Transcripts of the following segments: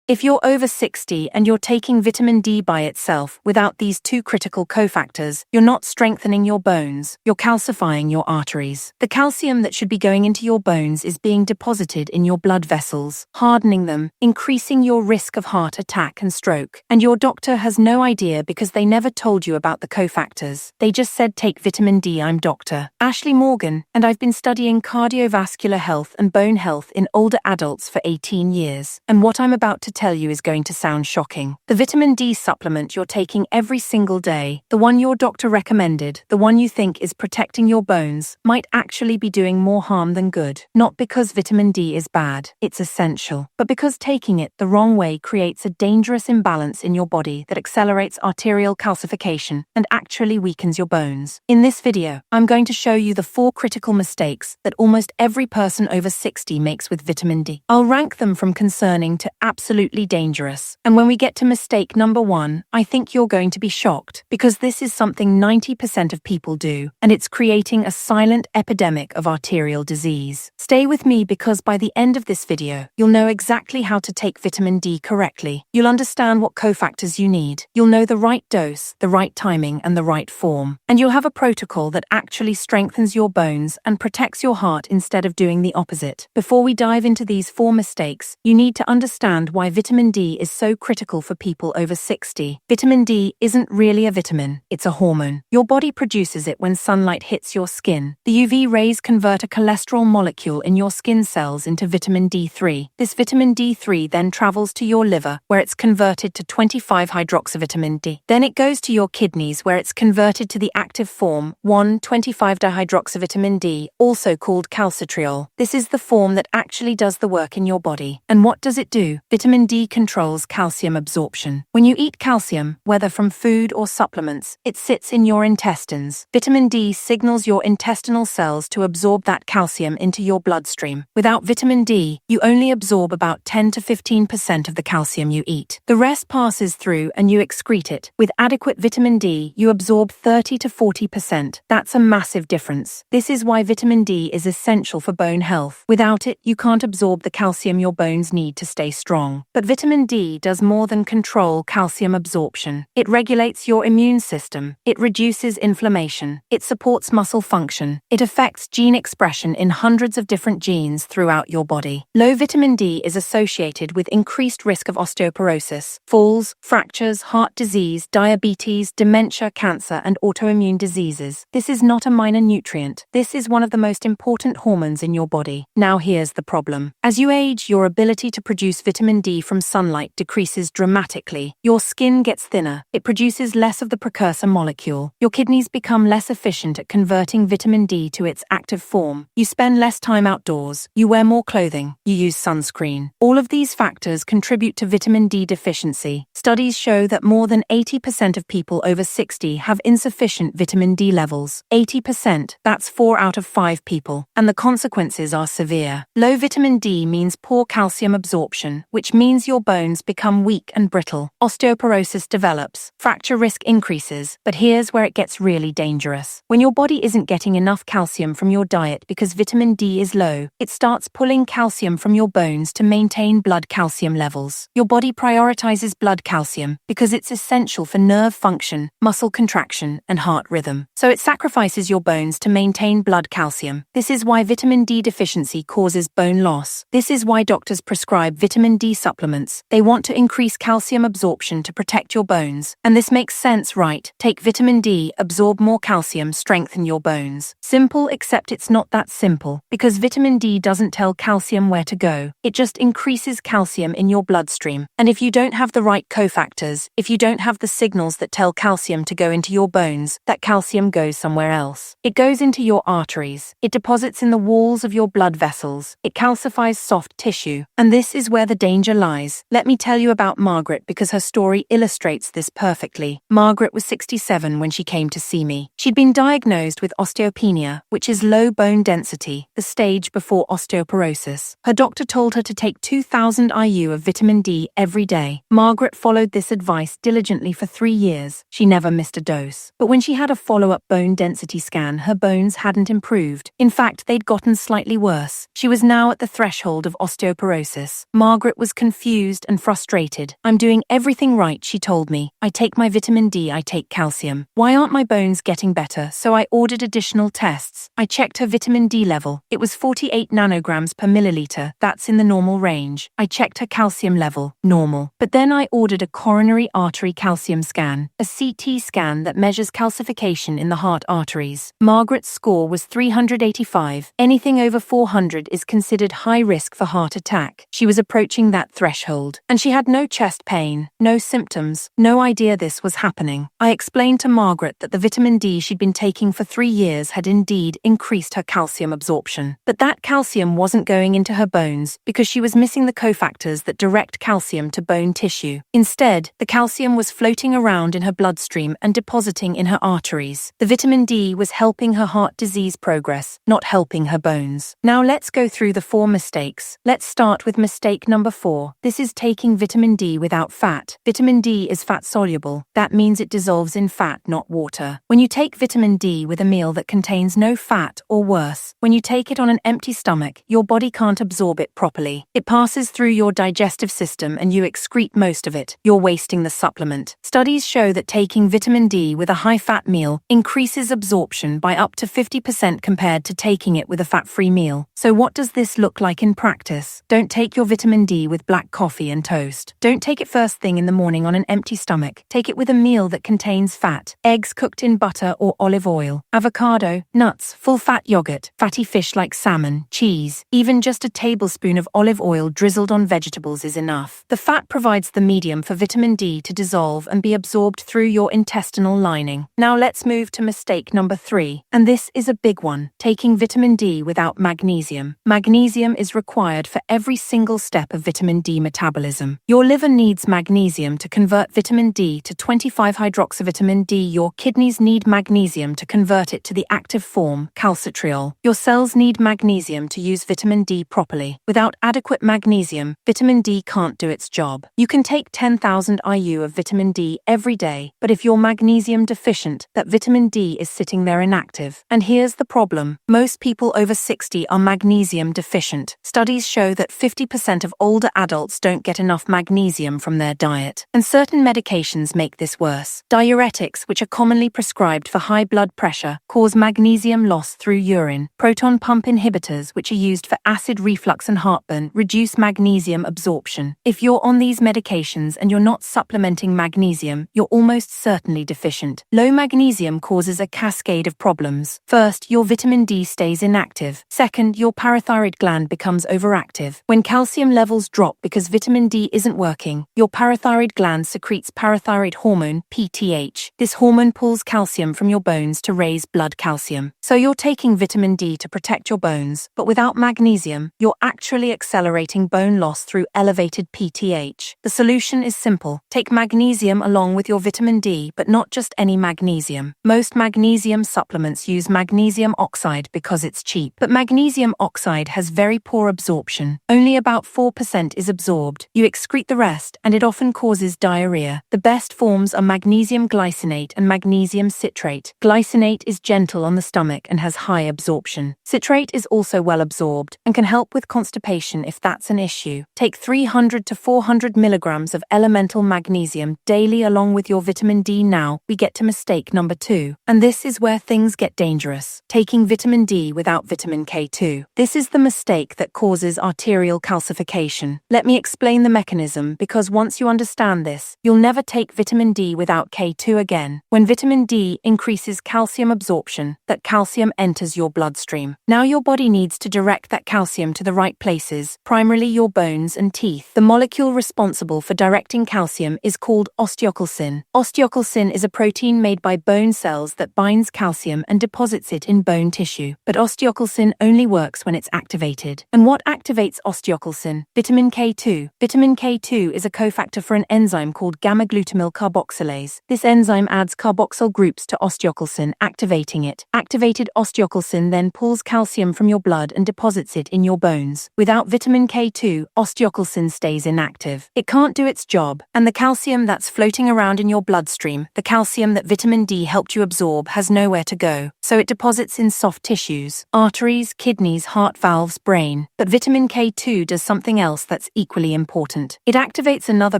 If you're over 60 and you're taking vitamin D by itself without these two critical cofactors, you're not strengthening your bones, you're calcifying your arteries. The calcium that should be going into your bones is being deposited in your blood vessels, hardening them, increasing your risk of heart attack and stroke. And your doctor has no idea because they never told you about the cofactors. They just said take vitamin D. I'm Dr. Ashley Morgan, and I've been studying cardiovascular health and bone health in older adults for 18 years. And what I'm about to tell you is going to sound shocking. The vitamin D supplement you're taking every single day, the one your doctor recommended, the one you think is protecting your bones, might actually be doing more harm than good. Not because vitamin D is bad, it's essential, but because taking it the wrong way creates a dangerous imbalance in your body that accelerates arterial calcification and actually weakens your bones. In this video, I'm going to show you the 4 critical mistakes that almost every person over 60 makes with vitamin D. I'll rank them from concerning to absolutely dangerous. And when we get to mistake number 1, I think you're going to be shocked, because this is something 90% of people do, and it's creating a silent epidemic of arterial disease. Stay with me because by the end of this video, you'll know exactly how to take vitamin D correctly. You'll understand what cofactors you need. You'll know the right dose, the right timing, and the right form. And you'll have a protocol that actually strengthens your bones and protects your heart instead of doing the opposite. Before we dive into these 4 mistakes, you need to understand why vitamin D is so critical for people over 60. Vitamin D isn't really a vitamin, it's a hormone. Your body produces it when sunlight hits your skin. The UV rays convert a cholesterol molecule in your skin cells into vitamin D3. This vitamin D3 then travels to your liver, where it's converted to 25-hydroxyvitamin D. Then it goes to your kidneys, where it's converted to the active form 1,25-dihydroxyvitamin D, also called calcitriol. This is the form that actually does the work in your body. And what does it do? Vitamin D controls calcium absorption. When you eat calcium, whether from food or supplements, it sits in your intestines. Vitamin D signals your intestinal cells to absorb that calcium into your bloodstream. Without vitamin D, you only absorb about 10 to 15% of the calcium you eat. The rest passes through and you excrete it. With adequate vitamin D, you absorb 30 to 40%. That's a massive difference. This is why vitamin D is essential for bone health. Without it, you can't absorb the calcium your bones need to stay strong. But vitamin D does more than control calcium absorption. It regulates your immune system. It reduces inflammation. It supports muscle function. It affects gene expression in hundreds of different genes throughout your body. Low vitamin D is associated with increased risk of osteoporosis, falls, fractures, heart disease, diabetes, dementia, cancer, and autoimmune diseases. This is not a minor nutrient. This is one of the most important hormones in your body. Now here's the problem. As you age, your ability to produce vitamin D from sunlight decreases dramatically. Your skin gets thinner. It produces less of the precursor molecule. Your kidneys become less efficient at converting vitamin D to its active form. You spend less time outdoors. You wear more clothing. You use sunscreen. All of these factors contribute to vitamin D deficiency. Studies show that more than 80% of people over 60 have insufficient vitamin D levels. 80%, that's 4 out of 5 people. And the consequences are severe. Low vitamin D means poor calcium absorption, which means your bones become weak and brittle. Osteoporosis develops. Fracture risk increases. But here's where it gets really dangerous. When your body isn't getting enough calcium from your diet because vitamin D is low, it starts pulling calcium from your bones to maintain blood calcium levels. Your body prioritizes blood calcium because it's essential for nerve function, muscle contraction, and heart rhythm. So it sacrifices your bones to maintain blood calcium. This is why vitamin D deficiency causes bone loss. This is why doctors prescribe vitamin D supplements. They want to increase calcium absorption to protect your bones. And this makes sense, right? Take vitamin D, absorb more calcium, strengthen your bones. Simple, except it's not that simple. Because vitamin D doesn't tell calcium where to go. It just increases calcium in your bloodstream. And if you don't have the right cofactors, if you don't have the signals that tell calcium to go into your bones, that calcium goes somewhere else. It goes into your arteries. It deposits in the walls of your blood vessels. It calcifies soft tissue. And this is where the danger lies. Let me tell you about Margaret because her story illustrates this perfectly. Margaret was 67 when she came to see me. She'd been diagnosed with osteopenia, which is low bone density, the stage before osteoporosis. Her doctor told her to take 2,000 IU of vitamin D every day. Margaret followed this advice diligently for 3 years. She never missed a dose. But when she had a follow-up bone density scan, her bones hadn't improved. In fact, they'd gotten slightly worse. She was now at the threshold of osteoporosis. Margaret was confused confused and frustrated. I'm doing everything right, she told me. I take my vitamin D, I take calcium. Why aren't my bones getting better? So I ordered additional tests. I checked her vitamin D level. It was 48 nanograms per milliliter. That's in the normal range. I checked her calcium level. Normal. But then I ordered a coronary artery calcium scan, a CT scan that measures calcification in the heart arteries. Margaret's score was 385. Anything over 400 is considered high risk for heart attack. She was approaching that threshold, and she had no chest pain, no symptoms, no idea this was happening. I explained to Margaret that the vitamin D she'd been taking for 3 years had indeed increased her calcium absorption. But that calcium wasn't going into her bones because she was missing the cofactors that direct calcium to bone tissue. Instead, the calcium was floating around in her bloodstream and depositing in her arteries. The vitamin D was helping her heart disease progress, not helping her bones. Now let's go through the 4 mistakes. Let's start with mistake number 4. This is taking vitamin D without fat. Vitamin D is fat soluble. That means it dissolves in fat, not water. When you take vitamin D with a meal that contains no fat, or worse, when you take it on an empty stomach, your body can't absorb it properly. It passes through your digestive system and you excrete most of it. You're wasting the supplement. Studies show that taking vitamin D with a high-fat meal increases absorption by up to 50% compared to taking it with a fat-free meal. So what does this look like in practice? Don't take your vitamin D with black coffee and toast. Don't take it first thing in the morning on an empty stomach. Take it with a meal that contains fat, eggs cooked in butter or olive oil, avocado, nuts, full-fat yogurt, fatty fish like salmon, cheese. Even just a tablespoon of olive oil drizzled on vegetables is enough. The fat provides the medium for vitamin D to dissolve and be absorbed through your intestinal lining. Now let's move to mistake number 3, and this is a big one: taking vitamin D without magnesium. Magnesium is required for every single step of vitamin D metabolism. Your liver needs magnesium to convert vitamin D to 25-hydroxyvitamin D. Your kidneys need magnesium to convert it to the active form, calcitriol. Your cells need magnesium to use vitamin D properly. Without adequate magnesium, vitamin D can't do its job. You can take 10,000 IU of vitamin D every day, but if you're magnesium deficient, that vitamin D is sitting there inactive. And here's the problem: most people over 60 are magnesium deficient. Studies show that 50% of older adults don't get enough magnesium from their diet. And certain medications make this worse. Diuretics, which are commonly prescribed for high blood pressure, cause magnesium loss through urine. Proton pump inhibitors, which are used for acid reflux and heartburn, reduce magnesium absorption. If you're on these medications and you're not supplementing magnesium, you're almost certainly deficient. Low magnesium causes a cascade of problems. First, your vitamin D stays inactive. Second, your parathyroid gland becomes overactive. When calcium levels drop because vitamin D isn't working, your parathyroid gland secretes parathyroid hormone, PTH. This hormone pulls calcium from your bones to raise blood calcium. So you're taking vitamin D to protect your bones, but without magnesium, you're actually accelerating bone loss through elevated PTH. The solution is simple. Take magnesium along with your vitamin D, but not just any magnesium. Most magnesium supplements use magnesium oxide because it's cheap, but magnesium oxide has very poor absorption. Only about 4% is absorbed. You excrete the rest, and it often causes diarrhea. The best forms are magnesium glycinate and magnesium citrate. Glycinate is gentle on the stomach and has high absorption. Citrate is also well absorbed and can help with constipation if that's an issue. Take 300 to 400 milligrams of elemental magnesium daily along with your vitamin D. Now we get to mistake number 2, and this is where things get dangerous: taking vitamin D without vitamin K2. This is the mistake that causes arterial calcification. Let me explain the mechanism, because once you understand this, you'll never take vitamin D without K2 again. When vitamin D increases calcium absorption, that calcium enters your bloodstream. Now your body needs to direct that calcium to the right places, primarily your bones and teeth. The molecule responsible for directing calcium is called osteocalcin. Osteocalcin is a protein made by bone cells that binds calcium and deposits it in bone tissue. But osteocalcin only works when it's activated. And what activates osteocalcin? Vitamin K2. Vitamin K2 is a cofactor for an enzyme called gamma-glutamyl carboxylase. This enzyme adds carboxyl groups to osteocalcin, activating it. Activated osteocalcin then pulls calcium from your blood and deposits it in your bones. Without vitamin K2, osteocalcin stays inactive. It can't do its job, and the calcium that's floating around in your bloodstream, the calcium that vitamin D helped you absorb, has nowhere to go, so it deposits in soft tissues, arteries, kidneys, arteries, heart valves, brain. But vitamin K2 does something else that's equally important. It activates another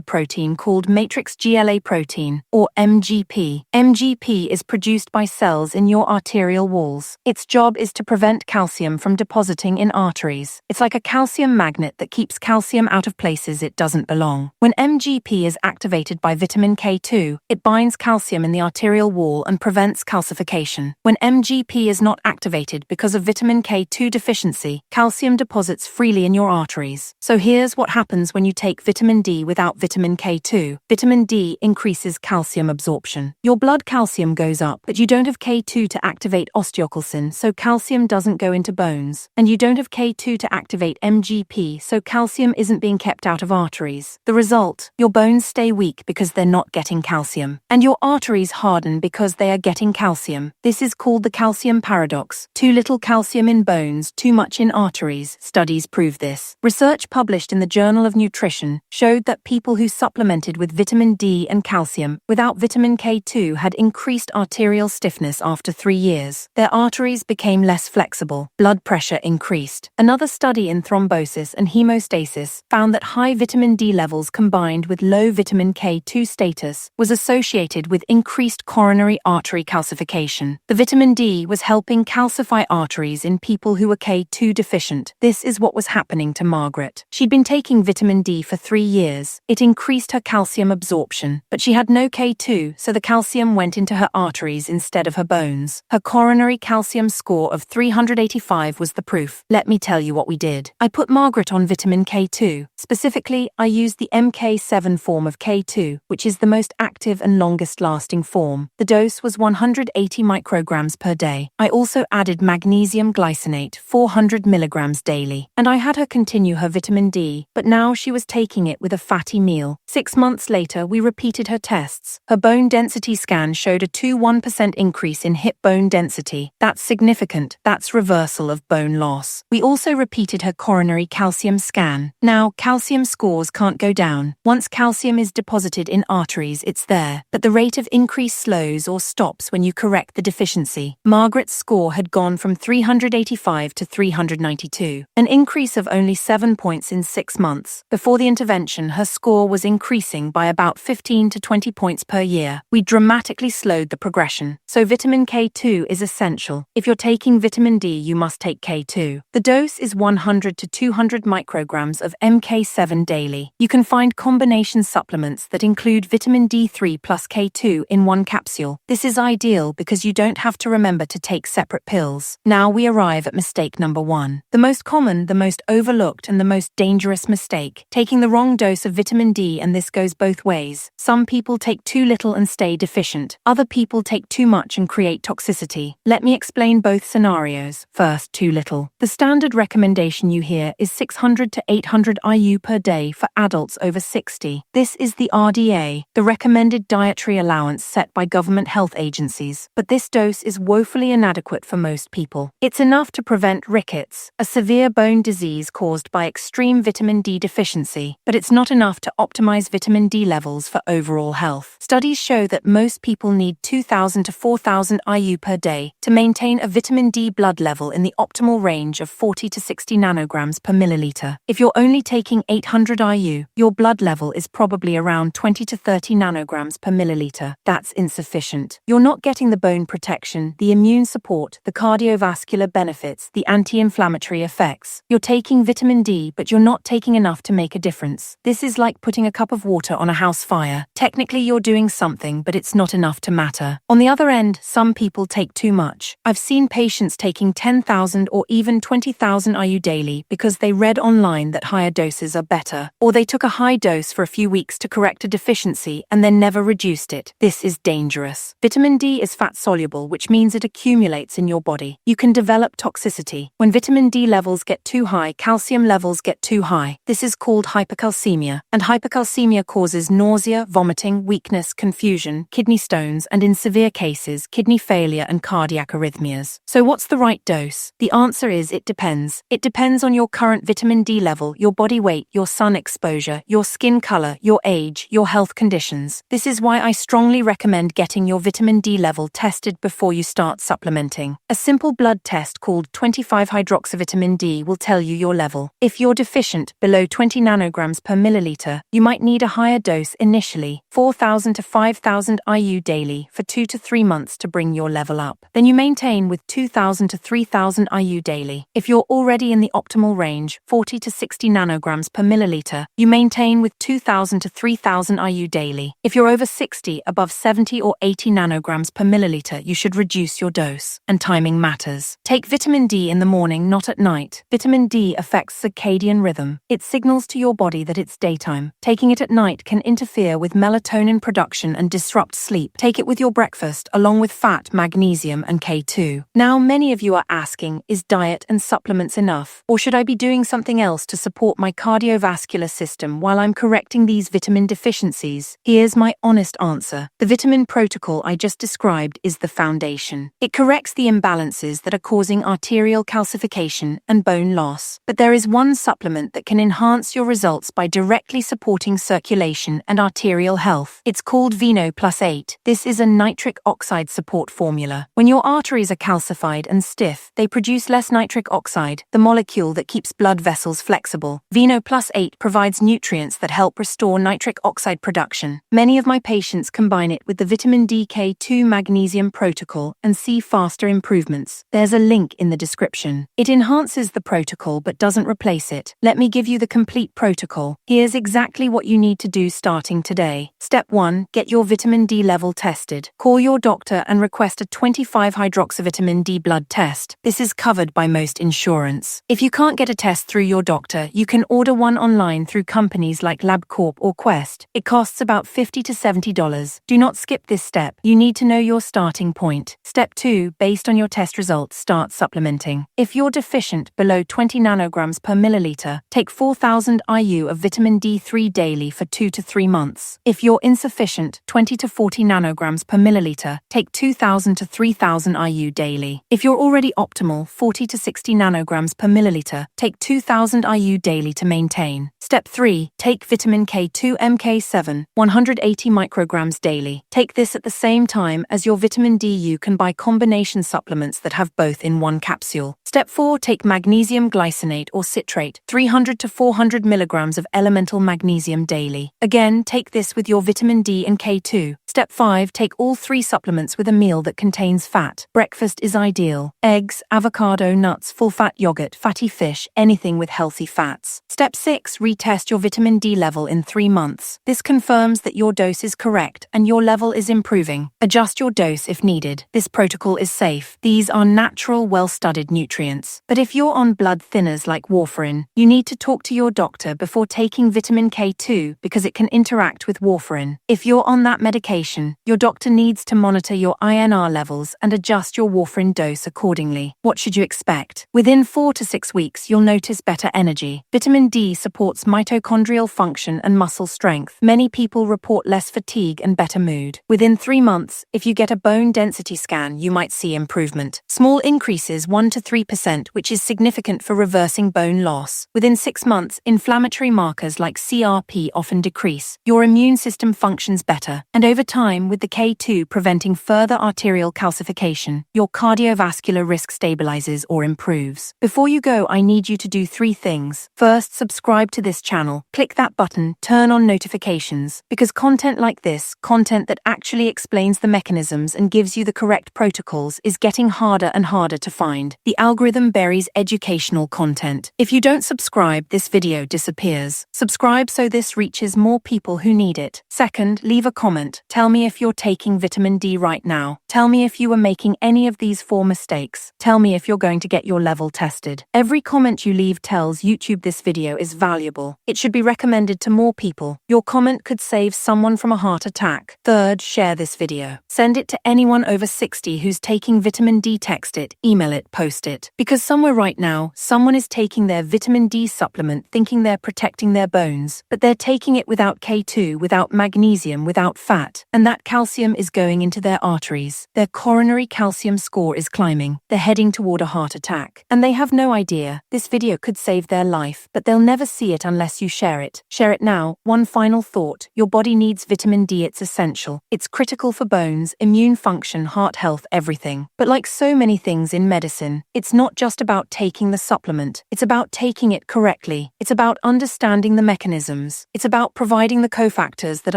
protein called matrix GLA protein, or MGP. MGP is produced by cells in your arterial walls. Its job is to prevent calcium from depositing in arteries. It's like a calcium magnet that keeps calcium out of places it doesn't belong. When MGP is activated by vitamin K2, it binds calcium in the arterial wall and prevents calcification. When MGP is not activated because of vitamin K2 deficiency, calcium deposits freely in your arteries. So here's what happens when you take vitamin D without vitamin K2. Vitamin D increases calcium absorption. Your blood calcium goes up, but you don't have K2 to activate osteocalcin, so calcium doesn't go into bones. And you don't have K2 to activate MGP, so calcium isn't being kept out of arteries. The result, your bones stay weak because they're not getting calcium. And your arteries harden because they are getting calcium. This is called the calcium paradox. Too little calcium in bones, too much in arteries. Studies prove this. Research published in the Journal of Nutrition showed that people who supplemented with vitamin D and calcium without vitamin K2 had increased arterial stiffness after 3 years. Their arteries became less flexible. Blood pressure increased. Another study in thrombosis and hemostasis found that high vitamin D levels combined with low vitamin K2 status was associated with increased coronary artery calcification. The vitamin D was helping calcify arteries in people who were K2 deficient. This is what was happening to Margaret. She'd been taking vitamin D for 3 years. It increased her calcium absorption, but she had no K2, so the calcium went into her arteries instead of her bones. Her coronary calcium score of 385 was the proof. Let me tell you what we did. I put Margaret on vitamin K2. Specifically, I used the MK7 form of K2, which is the most active and longest-lasting form. The dose was 180 micrograms per day. I also added magnesium glycinate, 400 milligrams daily. And I had her continue her vitamin D, but now she was taking it with a fatty meal. 6 months later, we repeated her tests. Her bone density scan showed a 2-1% increase in hip bone density. That's significant. That's reversal of bone loss. We also repeated her coronary calcium scan. Now, calcium scores can't go down. Once calcium is deposited in arteries, it's there, but the rate of increase slows or stops when you correct the deficiency. Margaret's score had gone from 385 to 392, an increase of only 7 points in 6 months. Before the intervention, her score was increasing by about 15 to 20 points per year. We dramatically slowed the progression. So vitamin K2 is essential. If you're taking vitamin D, you must take K2. The dose is 100 to 200 micrograms of MK7 daily. You can find combination supplements that include vitamin D3 plus K2 in one capsule. This is ideal because you don't have to remember to take separate pills. Now we arrive at mistake number 1. The most common, the most overlooked, and the most dangerous mistake. Taking the wrong dose of vitamin D, and this goes both ways. Some people take too little and stay deficient. Other people take too much and create toxicity. Let me explain both scenarios. First, too little. The standard recommendation you hear is 600 to 800 IU per day for adults over 60. This is the RDA, the recommended dietary allowance set by government health agencies. But this dose is woefully inadequate for most people. It's enough to prevent rickets, a severe bone disease caused by extreme vitamin D deficiency, but it's not enough to optimize vitamin D levels for overall health. Studies show that most people need 2,000 to 4,000 IU per day to maintain a vitamin D blood level in the optimal range of 40 to 60 nanograms per milliliter. If you're only taking 800 IU, your blood level is probably around 20 to 30 nanograms per milliliter. That's insufficient. You're not getting the bone protection, the immune support, the cardiovascular benefits, the anti-inflammatory effects. You're taking vitamin D, but you're not taking enough to make a difference. This is like putting a cup of water on a house fire. Technically, you're doing something, but it's not enough to matter. On the other end, some people take too much. I've seen patients taking 10,000 or even 20,000 IU daily because they read online that higher doses are better, or they took a high dose for a few weeks to correct a deficiency and then never reduced it. This is dangerous. Vitamin D is fat-soluble, which means it accumulates in your body. You can develop toxicity. When vitamin D levels get too high, calcium levels get too high. This is called hypercalcemia, and hypercalcemia causes nausea, vomiting, weakness, confusion, kidney stones, and in severe cases, kidney failure and cardiac arrhythmias. So what's the right dose? The answer is it depends. It depends on your current vitamin D level, your body weight, your sun exposure, your skin color, your age, your health conditions. This is why I strongly recommend getting your vitamin D level tested before you start supplementing. A simple blood test called 25 25-hydroxyvitamin D will tell you your level. If you're deficient, below 20 nanograms per milliliter, you might need a higher dose initially, 4,000 to 5,000 IU daily for 2 to 3 months to bring your level up. Then you maintain with 2,000 to 3,000 IU daily. If you're already in the optimal range, 40 to 60 nanograms per milliliter, you maintain with 2,000 to 3,000 IU daily. If you're over 60, above 70 or 80 nanograms per milliliter, you should reduce your dose. And timing matters. Take vitamin D in the morning, not at night. Vitamin D affects circadian rhythm. It signals to your body that it's daytime. Taking it at night can interfere with melatonin production and disrupt sleep. Take it with your breakfast, along with fat, magnesium, and K2. Now, many of you are asking, is diet and supplements enough? Or should I be doing something else to support my cardiovascular system while I'm correcting these vitamin deficiencies? Here's my honest answer. The vitamin protocol I just described is the foundation. It corrects the imbalances that are causing arterial calcification and bone loss. But there is one supplement that can enhance your results by directly supporting circulation and arterial health. It's called Veno Plus 8. This is a nitric oxide support formula. When your arteries are calcified and stiff, they produce less nitric oxide, the molecule that keeps blood vessels flexible. Veno Plus 8 provides nutrients that help restore nitric oxide production. Many of my patients combine it with the vitamin D3 Magnesium protocol and see faster improvements. There's a link in the description. It enhances the protocol but doesn't replace it. Let me give you the complete protocol. Here's exactly what you need to do starting today. Step 1. Get your vitamin D level tested. Call your doctor and request a 25-hydroxyvitamin D blood test. This is covered by most insurance. If you can't get a test through your doctor, you can order one online through companies like LabCorp or Quest. It costs about $50 to $70. Do not skip this step. You need to know your starting point. Step 2. Based on your test results, start supplementing. If you're deficient below 20 nanograms per milliliter, take 4,000 IU of vitamin D3 daily for 2 to 3 months. If you're insufficient, 20 to 40 nanograms per milliliter, take 2,000 to 3,000 IU daily. If you're already optimal, 40 to 60 nanograms per milliliter, take 2,000 IU daily to maintain. Step 3. Take vitamin K2 MK7, 180 micrograms daily. Take this at the same time as your vitamin D. You can buy combination supplements that have both in one capsule. Step 4. Take magnesium glycinate or citrate, 300 to 400 milligrams of elemental magnesium daily. Again, take this with your vitamin D and K2. Step 5. Take all 3 supplements with a meal that contains fat. Breakfast is ideal. Eggs, avocado, nuts, full-fat yogurt, fatty fish, anything with healthy fats. Step 6. Retest your vitamin D level in 3 months. This confirms that your dose is correct and your level is improving. Adjust your dose if needed. This protocol is safe. These are natural, well-studied nutrients. But if you're on blood thinners like warfarin, you need to talk to your doctor before taking vitamin K2 because it can interact with warfarin. If you're on that medication, your doctor needs to monitor your INR levels and adjust your warfarin dose accordingly. What should you expect? Within 4 to 6 weeks, you'll notice better energy. Vitamin D supports mitochondrial function and muscle strength. Many people report less fatigue and better mood. Within 3 months, if you get a bone density scan, you might see improvement. Small increases 1 to 3%, which is significant for reversing bone loss. Within 6 months, inflammatory markers like CRP often decrease. Your immune system functions better. And over time, with the K2 preventing further arterial calcification, your cardiovascular risk stabilizes or improves. Before you go, I need you to do 3 things. First, subscribe to this channel. Click that button, turn on notifications, because content like this, content that actually explains the mechanisms and gives you the correct protocols, is getting harder and harder to find. The algorithm buries educational content. If you don't subscribe, this video disappears. Subscribe so this reaches more people who need it. Second, leave a comment. Tell me if you're taking vitamin D right now. Tell me if you are making any of these 4 mistakes. Tell me if you're going to get your level tested. Every comment you leave tells YouTube this video is valuable. It should be recommended to more people. Your comment could save someone from a heart attack. Third, share this video. Send it to anyone over 60 who's taking vitamin D. Text it, email it, post it. Because somewhere right now, someone is taking their vitamin D supplement thinking they're protecting their bones, but they're taking it without K2, without magnesium, without fat, and that calcium is going into their arteries. Their coronary calcium score is climbing. They're heading toward a heart attack. And they have no idea. This video could save their life, but they'll never see it unless you share it. Share it now. One final thought. Your body needs vitamin D. It's essential. It's critical for bones, immune function, heart health, everything. But like so many things in medicine, it's not just about taking the supplement. It's about taking it correctly. It's about understanding the mechanisms. It's about providing the cofactors that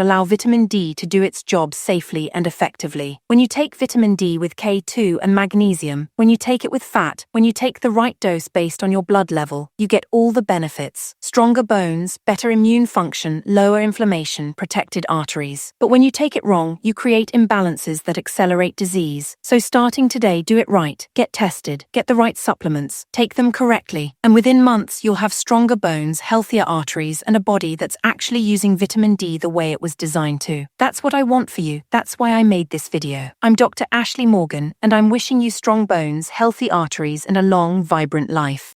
allow vitamin D to do its job safely and effectively. When you take vitamin D with K2 and magnesium, when you take it with fat, when you take the right dose based on your blood level, you get all the benefits. Stronger bones, better immune function, lower inflammation, protected arteries. But when you take it wrong, you create imbalances that accelerate disease. So starting today, do it right. Get tested, get the right supplements, take them correctly, and within months you'll have stronger bones, healthier arteries, and a body that's actually using vitamin D the way it was designed to. That's what I want for you. That's why I made this video. I'm Dr. Ashley Morgan, and I'm wishing you strong bones, healthy arteries, and a long, vibrant life.